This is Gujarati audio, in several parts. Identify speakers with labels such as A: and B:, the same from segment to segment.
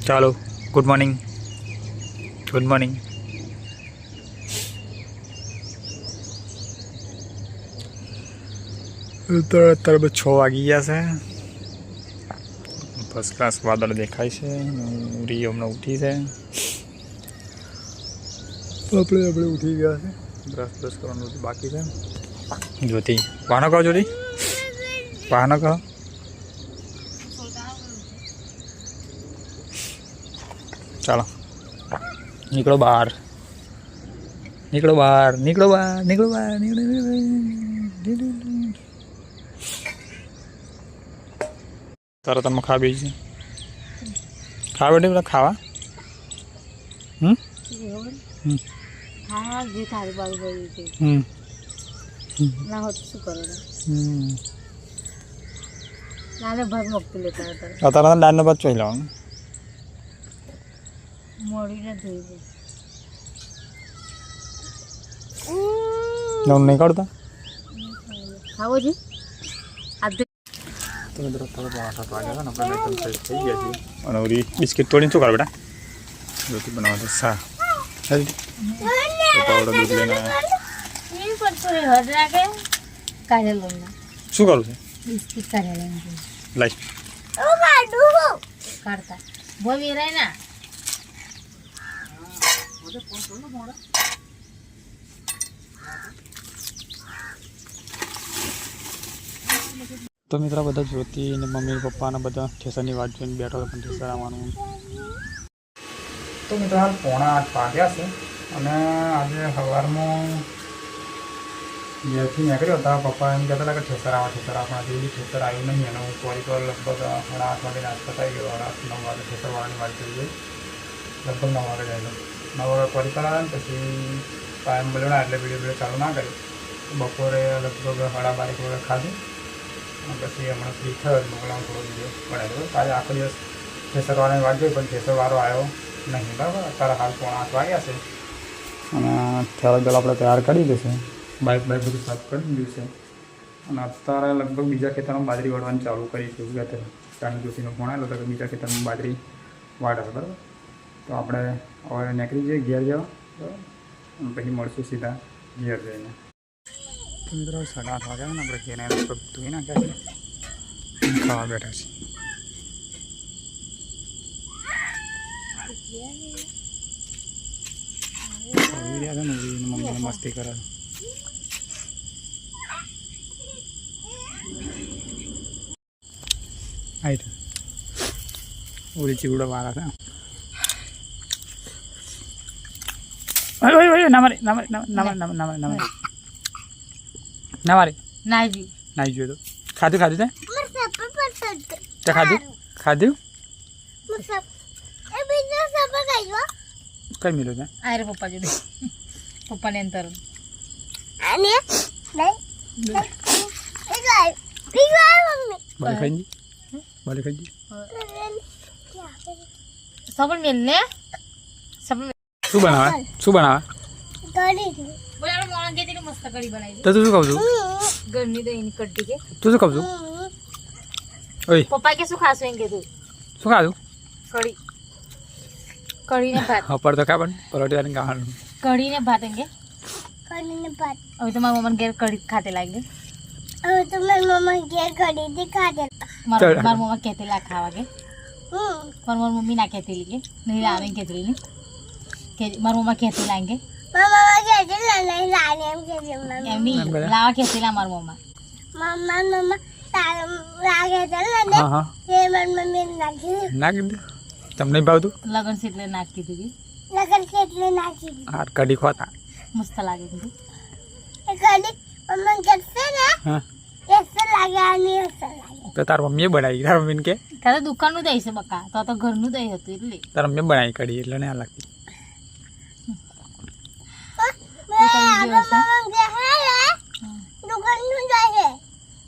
A: ચાલો ગુડ મોર્નિંગ ગુડ મોર્નિંગ. તો અત્યારે 6 વાગી ગયા છે. ફર્સ્ટ ક્લાસ વાદળ દેખાય છે. રી હમણાં ઉઠી છે. આપણે ઉઠી ગયા છે. બ્રશ કરવાનું બધું બાકી છે. જ્યોતિ બહાનો કહો. જ્યોતિ બહાનો કહો. ચાલો નીકળો બહાર. નીકળો બહાર. નીકળો બહાર. નીકળો બહાર. નીકળો. તારા તમે ખા બી છે. ખા બેઠે પેલા ખાવા. તારા દાળ બાદ ચોઈ લાવવાનું. નહીં કાઢતા તમે તરફ થોડો 7 વાગ્યા ને આપણે એકદમ ફ્રેશ થઈ ગયા છીએ. અને ઓરી બિસ્કિટ તોડીને શું કરો બેટા? રોટી બનાવવા તો સા પાવડર દૂધ લઈને શું કરું છે? લાઈ
B: કાઢતા બોલી રહે ના
A: તો મિત્રો બધા જ્યોતિ ને મમ્મી પપ્પાને બધા ઠેસરની વાત જોઈને બેઠો પણ ઠેસર આવવાનું. તો મિત્રો હાલ 7:45 વાગ્યા છે. અને આજે સવારમાં ઘેરથી નીકળ્યો હતા. પપ્પા એમ કહેતા હતા કે ઠેસર પણ આજે બી ઠેસર આવ્યું નહીં. અને હું ફરી પર લગભગ 8:30 વાગે નાસ્તો થઈ ગયો. 8-9 વાગે ઠેસરવાળાની વાત થઈ ગઈ. લગભગ 9 વાગે જાય 9 વાગે ફરી પર આવ્યા ને પછી ટાઈમ મળ્યો ના એટલે વિડીયો ચાલુ ના કર્યો. બપોરે લગભગ 12:30 વાગે ખાધું. પછી હમણાં ફ્રી થયો મોકલામાં થોડો વિડીયો બનાવ્યો. આજે આખો દિવસ ઠેસરવાળાની વાત જોઈ પણ ઠેસરવાળો આવ્યો નહીં. બરાબર અત્યારે હાલ 7:45 વાગ્યા છે. અને ત્યારે પહેલાં આપણે તૈયાર કરી દેશે. બાઇક બધું સાફ કરી દીધું છે. અને અત્યારે લગભગ બીજા ખેતરમાં બાજરી વાળવાનું ચાલુ કરીશું. કારણ જ્યોતિનો ફોન આવેલો હતો કે બીજા ખેતરમાં બાજરી વાળે. બરાબર તો આપણે હવે નીકળી જઈએ ઘેર જવા. બરાબર અને પછી મળશું સીધા ઘેર જઈને. 7:30 વાગ્યા ને આપણે ઘેર લગભગ ધોઈ નાખ્યા છે. ખાવા બેઠા છે. મમ્મીને મસ્તી કરે. આઈ તો ઓરી ચીવડા વાળા છે. ના મારે નાઈ જોયું તો ખાધું તે ખાધું કઈ મિલો છે.
B: અરે પપ્પા જોડે પપ્પાને અંતર
A: બાલે ખાઈ
B: સબળ મેલ ને સબળ
A: શું બનાવે
B: મસ્ત કઢી બનાવી
A: તો તું શું ખાવ છું?
B: ઘરની દહીં કઢી કે
A: તું શું ખાવ છું? ઓય
B: પપ્પા કે શું ખાશું એમ કે તું
A: શું ખાધું?
B: કઢી ને ભાત.
A: પર તો ખા પણ પરોઠી વાળી ખાવાનું.
B: કઢી ને ભાત અંગે હવે તો મારા મમ્મા ઘેર કઢી ખાતે લાગે. મારા મમ્મા કહેતેલા ખાવા કે મારી મમ્મી ના કહેતેલી કે નહીં લાવે કહેતેલી ને કે મારા મમ્મા કહેતેલા અંગે એમ નહીં લાવા કહેતેલા મારા મમ્મા
A: નાખી દે. તમને ભાવતું
B: લગન છે એટલે નાખી દીધી.
A: હા કઢી ખોતા
B: મસ્ત લાગે કીધું.
A: તો તાર મમ્મીએ બનાવી. તાર મમ્મીને કે
B: તારે દુકાનનું દહીં છે બકા તો ઘરનું દહીં હતું એટલે
A: તાર મમ્મીએ બનાવી કઢી એટલે ને લાગતી.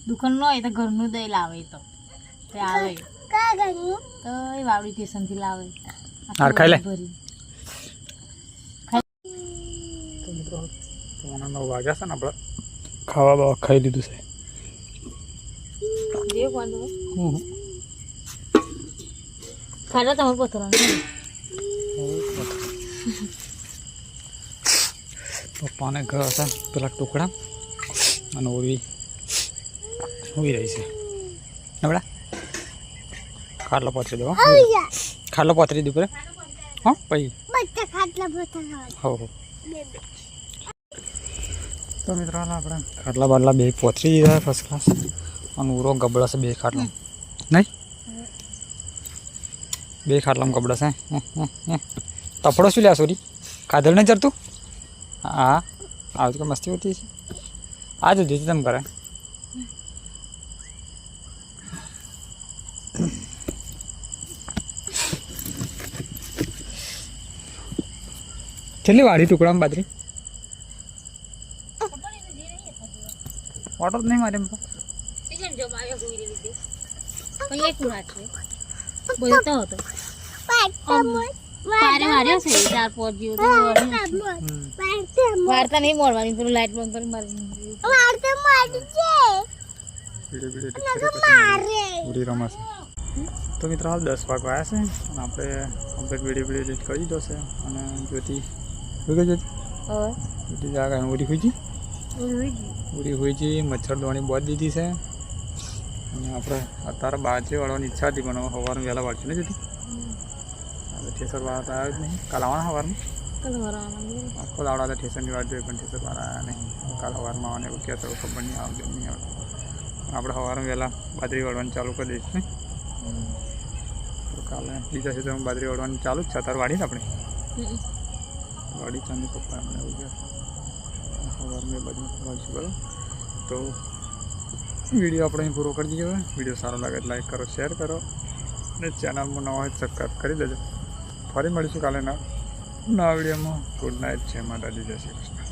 B: દુકાન નો હોય તો ઘરનું દહીં લાવે તો આવે તો એ વાવડી સ્ટેશન થી લાવે.
A: હાર ખાઈ લે. તો મિત્રો 9 વાગ્યા છે ને આપણે ખાવા ખાઈ લીધું છે.
B: ખાડા તમે પોતરો
A: પપ્પાને ઘર હતા પેલા ટુકડા અને ઓવી હોઈ રહી છે હમણાં ખાટલો પથરી દો ખાટલો પથરી દઉં પડે હા પછી હો તો મિત્રો આપણે ખાટલા બાટલા બે પથરી દીધા ફર્સ્ટ ક્લાસ અને ઉરો ગબડા છે બે ખાટલા નહીં બે ખાટલામાં ગબડા છે તપડો શું લ્યા સોરી ખાધલ નહીં ચડતું હા આવી તો મસ્તી હોતી છે આ જ દીધી તમે કરે કેટલી વાળી ટુકડામાં બાજરી ઓટો નહીં મારે
B: વાર્તા નહીં મોડવાની પેલું લાઈટ બંધ કરી
A: પૂરી રમાશે તો મિત્રો હાલ 10 વાગવા આવ્યા છે અને આપણે કમ્પ્લીટ વિડીયો એડિટ કરી દીધો છે અને જ્યોતિ જ્યોતિ જાગા ઉરી હોઈ ગઈ મચ્છર દોણી બોધ દીધી છે અને આપણે અત્યારે બાજરી વાળવાની ઈચ્છા હતી પણ હવે સવારમાં વહેલા વાળશું ને જ્યોતિ હવે ઠેસર વાળા આવ્યો જ નહીં કાલ આવવાના સવારમાં આખો દાવડા ઠેસરની વાત જોઈએ પણ ઠેસર વાળા આવ્યા નહીં કાલ સવારમાં આવવાને એવું કહેતો ખબર નહીં આવજો નહીં આવે આપણે સવારમાં વહેલા બાજરી વાળવાનું ચાલુ કરી દઈશું ને તો કાલે બીજા ક્ષેત્રમાં બાજરી વાળવાની ચાલુ જ છે અત્યારે વાળી ને આપણે વાડી ચાંદી પપ્પા આપણે એવું ગયા સવારમાં બધું વાળીશું બરાબર તો વિડીયો આપણે અહીં પૂરો કરી દઈએ હવે વિડીયો સારો લાગે તો લાઈક કરો શેર કરો અને ચેનલમાં નવા હોય સબસ્ક્રાઈબ કરી દેજો ફરી મળીશું કાલે નવા વિડીયોમાં ગુડ નાઇટ છે માતાજી જય શ્રી કૃષ્ણ